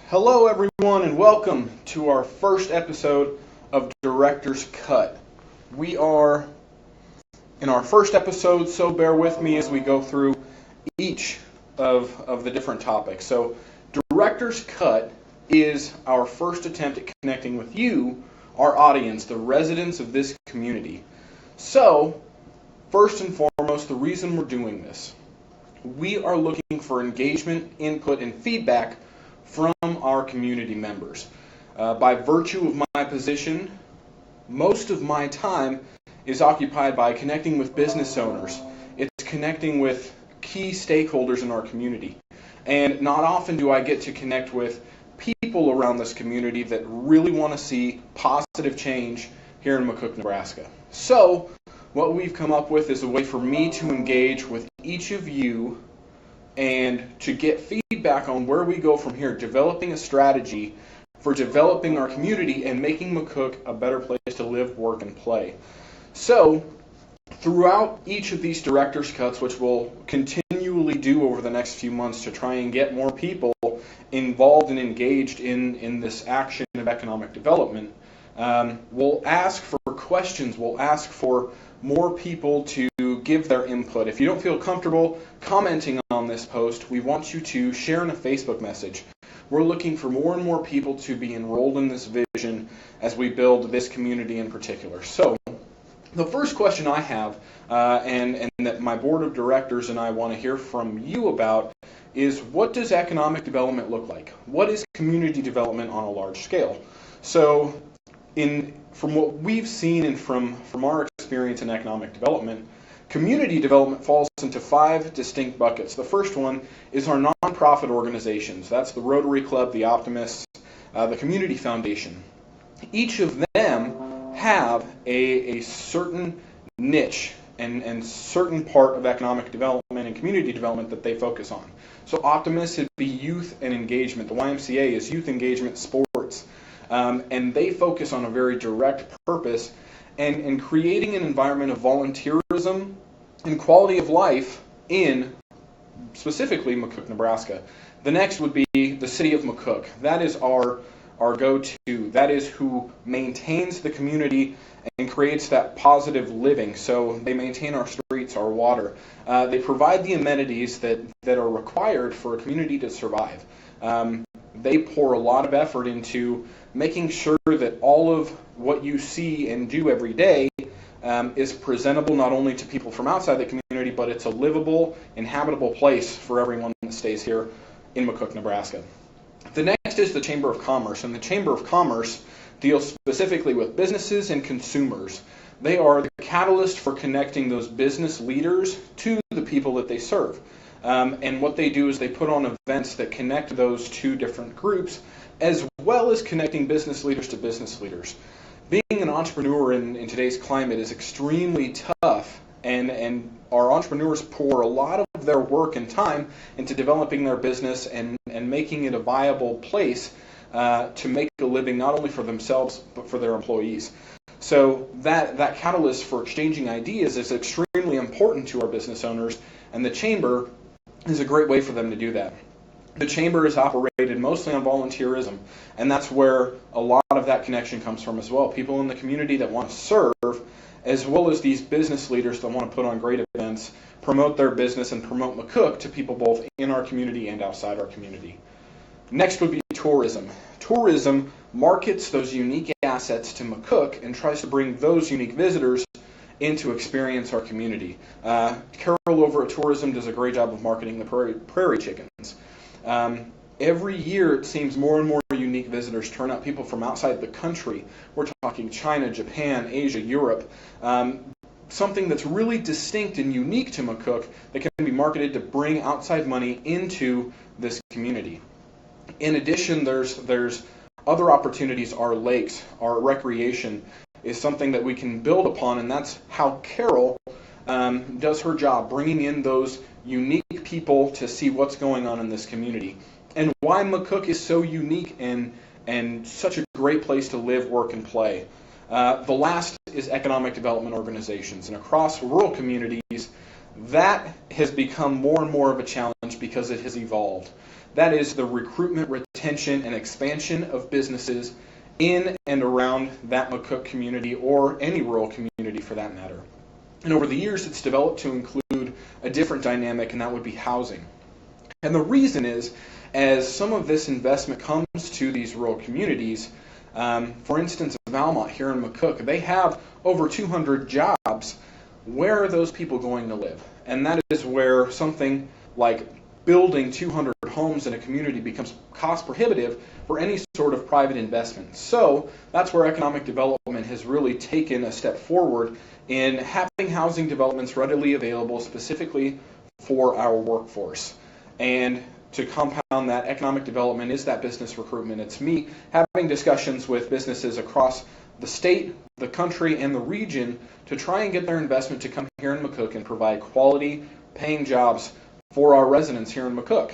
Hello everyone and welcome to our first episode of Director's Cut. We are in our first episode, so bear with me as we go through each of the different topics. So Director's Cut is our first attempt at connecting with you, our audience, the residents of this community. So first and foremost, the reason we're doing this, we are looking for engagement, input, and feedback from our community members. By virtue of my position, most of my time is occupied by connecting with business owners. It's connecting with key stakeholders in our community. And not often do I get to connect with people around this community that really want to see positive change here in McCook, Nebraska. So what we've come up with is a way for me to engage with each of you and to get feedback on where we go from here, developing a strategy for developing our community and making McCook a better place to live, work, and play. So throughout each of these director's cuts, which we'll continually do over the next few months to try and get more people involved and engaged in this action of economic development, we'll ask for questions, we'll ask for more people to give their input. If you don't feel comfortable commenting on this post, we want you to share in a Facebook message. We're looking for more and more people to be enrolled in this vision as we build this community in particular. So the first question I have, and that my board of directors and I want to hear from you about, is what does economic development look like? What is community development on a large scale? So from what we've seen and from our experience in economic development, community development falls into 5 distinct buckets. The first one is our nonprofit organizations. That's the Rotary Club, the Optimists, the Community Foundation. Each of them have a certain niche and certain part of economic development and community development that they focus on. So Optimists would be youth and engagement. The YMCA is youth engagement sports. And they focus on a very direct purpose and creating an environment of volunteerism and quality of life in specifically McCook, Nebraska. The next would be the city of McCook. That is our go-to. That is who maintains the community and creates that positive living. So they maintain our streets, our water. They provide the amenities that are required for a community to survive. They pour a lot of effort into making sure that all of what you see and do every day is presentable not only to people from outside the community, but it's a livable, inhabitable place for everyone that stays here in McCook, Nebraska. The next is the Chamber of Commerce, and the Chamber of Commerce deals specifically with businesses and consumers. They are the catalyst for connecting those business leaders to the people that they serve. And what they do is they put on events that connect those two different groups, as well as connecting business leaders to business leaders. Being an entrepreneur in today's climate is extremely tough, and our entrepreneurs pour a lot of their work and time into developing their business and making it a viable place to make a living not only for themselves but for their employees. So that catalyst for exchanging ideas is extremely important to our business owners, and the Chamber is a great way for them to do that. The Chamber is operated mostly on volunteerism, and that's where a lot of that connection comes from as well. People in the community that want to serve, as well as these business leaders that want to put on great events, promote their business and promote McCook to people both in our community and outside our community. Next would be tourism. Tourism markets those unique assets to McCook and tries to bring those unique visitors in to experience our community. Carol over at Tourism does a great job of marketing the prairie chickens. Every year it seems more and more unique visitors turn up, people from outside the country. We're talking China, Japan, Asia, Europe. Something that's really distinct and unique to McCook that can be marketed to bring outside money into this community. In addition, there's other opportunities. Our lakes, our recreation is something that we can build upon, and that's how Carol does her job, bringing in those unique people to see what's going on in this community, and why McCook is so unique and such a great place to live, work, and play. The last is economic development organizations, and across rural communities, that has become more and more of a challenge because it has evolved. That is the recruitment, retention, retention and expansion of businesses in and around that McCook community, or any rural community for that matter. And over the years, it's developed to include a different dynamic, and that would be housing. And the reason is, as some of this investment comes to these rural communities, for instance, Valmont here in McCook, they have over 200 jobs. Where are those people going to live? And that is where something like building 200 homes in a community becomes cost prohibitive for any sort of private investment. So that's where economic development has really taken a step forward in having housing developments readily available specifically for our workforce. And to compound that, economic development is that business recruitment. It's me having discussions with businesses across the state, the country, and the region to try and get their investment to come here in McCook and provide quality paying jobs for our residents here in McCook.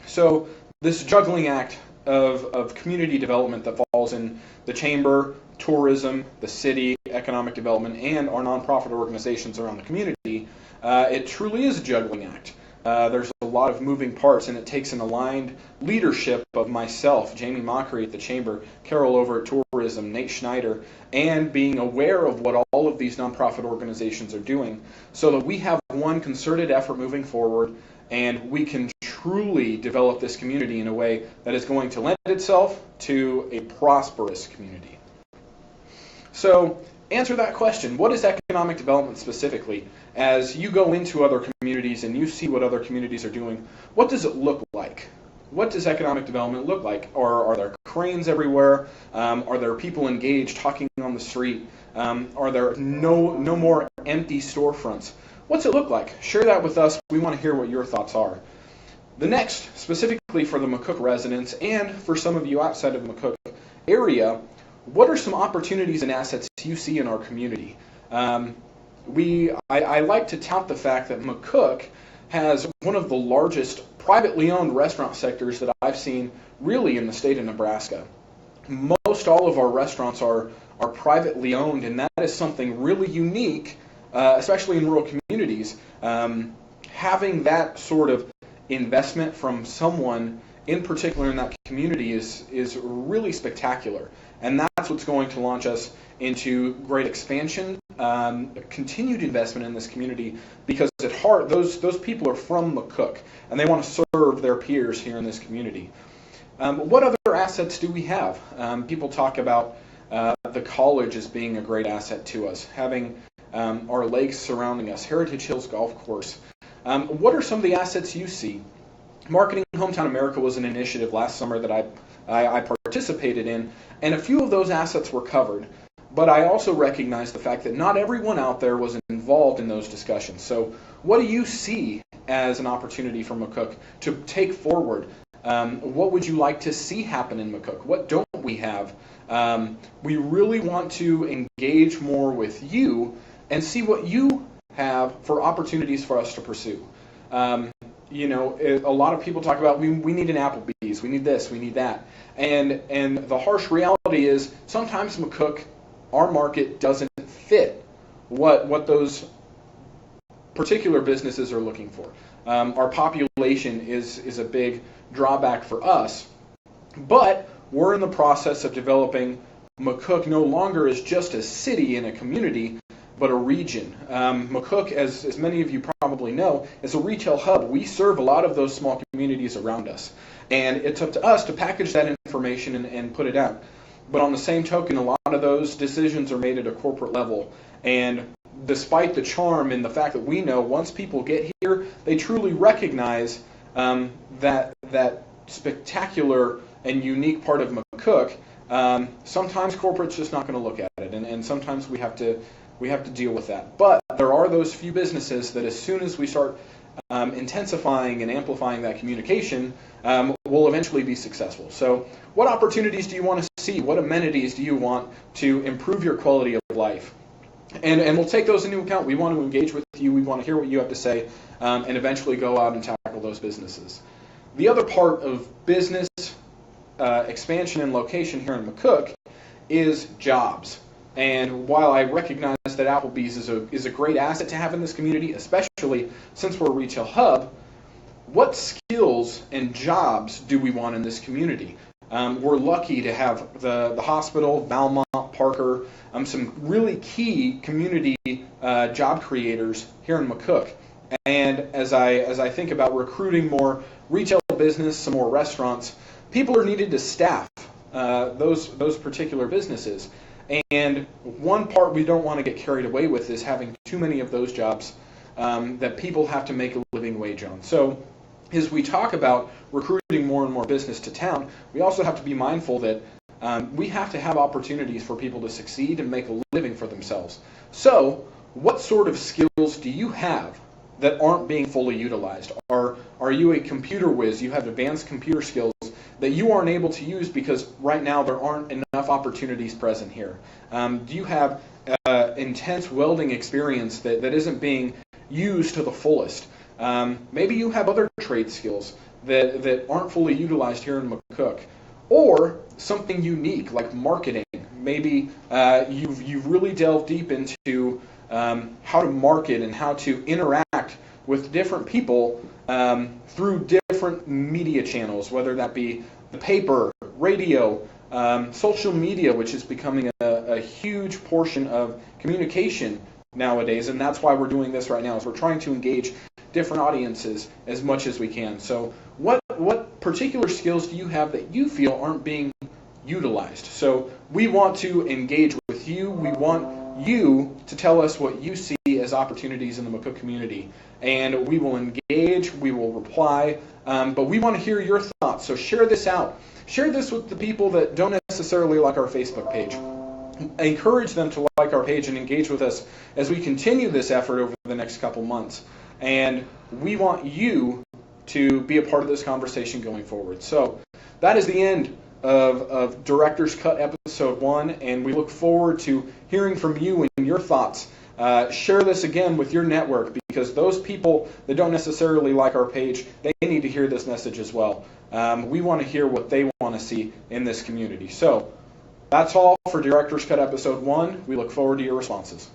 So this juggling act of community development that falls in the chamber, tourism, the city, economic development, and our nonprofit organizations around the community, it truly is a juggling act. There's a lot of moving parts, and it takes an aligned leadership of myself, Jamie Mockery at the Chamber, Carol over at Tourism, Nate Schneider, and being aware of what all of these nonprofit organizations are doing so that we have one concerted effort moving forward, and we can truly develop this community in a way that is going to lend itself to a prosperous community. So, answer that question. What is economic development specifically? As you go into other communities and you see what other communities are doing, what does it look like? What does economic development look like? Are there cranes everywhere? Are there people engaged talking on the street? Are there no more empty storefronts? What's it look like? Share that with us. We want to hear what your thoughts are. The next, specifically for the McCook residents and for some of you outside of the McCook area, what are some opportunities and assets you see in our community? I like to tout the fact that McCook has one of the largest privately owned restaurant sectors that I've seen really in the state of Nebraska. Most all of our restaurants are privately owned, and that is something really unique, especially in rural communities. Having that sort of investment from someone in particular in that community is really spectacular. And that's what's going to launch us into great expansion, continued investment in this community, because at heart, those people are from McCook, and they want to serve their peers here in this community. What other assets do we have? People talk about the college as being a great asset to us, having our lakes surrounding us, Heritage Hills Golf Course. What are some of the assets you see? Marketing Hometown America was an initiative last summer that I participated in, and a few of those assets were covered. But I also recognize the fact that not everyone out there was involved in those discussions. So what do you see as an opportunity for McCook to take forward? What would you like to see happen in McCook? What don't we have? We really want to engage more with you and see what you have for opportunities for us to pursue. A lot of people talk about we need an Applebee's, we need this, we need that. And the harsh reality is sometimes McCook, our market, doesn't fit what those particular businesses are looking for. Our population is a big drawback for us, but we're in the process of developing McCook no longer as just a city and a community, but a region. McCook, as many of you probably know, is a retail hub. We serve a lot of those small communities around us, and it's up to us to package that information and put it out. But on the same token, a lot of those decisions are made at a corporate level, and despite the charm and the fact that we know once people get here, they truly recognize that spectacular and unique part of McCook, sometimes corporate's just not going to look at it, and sometimes we have to deal with that. But there are those few businesses that as soon as we start intensifying and amplifying that communication, will eventually be successful. So what opportunities do you want to see? What amenities do you want to improve your quality of life? And we'll take those into account. We want to engage with you. We want to hear what you have to say, and eventually go out and tackle those businesses. The other part of business expansion and location here in McCook is jobs. And while I recognize that Applebee's is a great asset to have in this community, especially since we're a retail hub, what skills and jobs do we want in this community? We're lucky to have the hospital, Valmont, Parker, some really key community job creators here in McCook. And as I think about recruiting more retail business, some more restaurants, people are needed to staff those particular businesses. And one part we don't want to get carried away with is having too many of those jobs that people have to make a living wage on. So as we talk about recruiting more and more business to town, we also have to be mindful that we have to have opportunities for people to succeed and make a living for themselves. So what sort of skills do you have that aren't being fully utilized? Are you a computer whiz? You have advanced computer skills that you aren't able to use because right now there aren't enough opportunities present here? Do you have intense welding experience that isn't being used to the fullest? Maybe you have other trade skills that aren't fully utilized here in McCook. Or something unique like marketing. Maybe you've really delved deep into how to market and how to interact with different people through different media channels, whether that be the paper, radio, social media, which is becoming a huge portion of communication nowadays, and that's why we're doing this right now, is we're trying to engage different audiences as much as we can. So what particular skills do you have that you feel aren't being utilized? So we want to engage with you. We want you to tell us what you see as opportunities in the McCook community, and we will engage, we will reply, but we want to hear your thoughts. So share this out. Share this with the people that don't necessarily like our Facebook page. Encourage them to like our page and engage with us as we continue this effort over the next couple months. And we want you to be a part of this conversation going forward. So that is the end of Director's Cut Episode 1, and we look forward to hearing from you and your thoughts. Share this again with your network, because those people that don't necessarily like our page, they need to hear this message as well. We want to hear what they want to see in this community. So that's all for Director's Cut Episode 1. We look forward to your responses.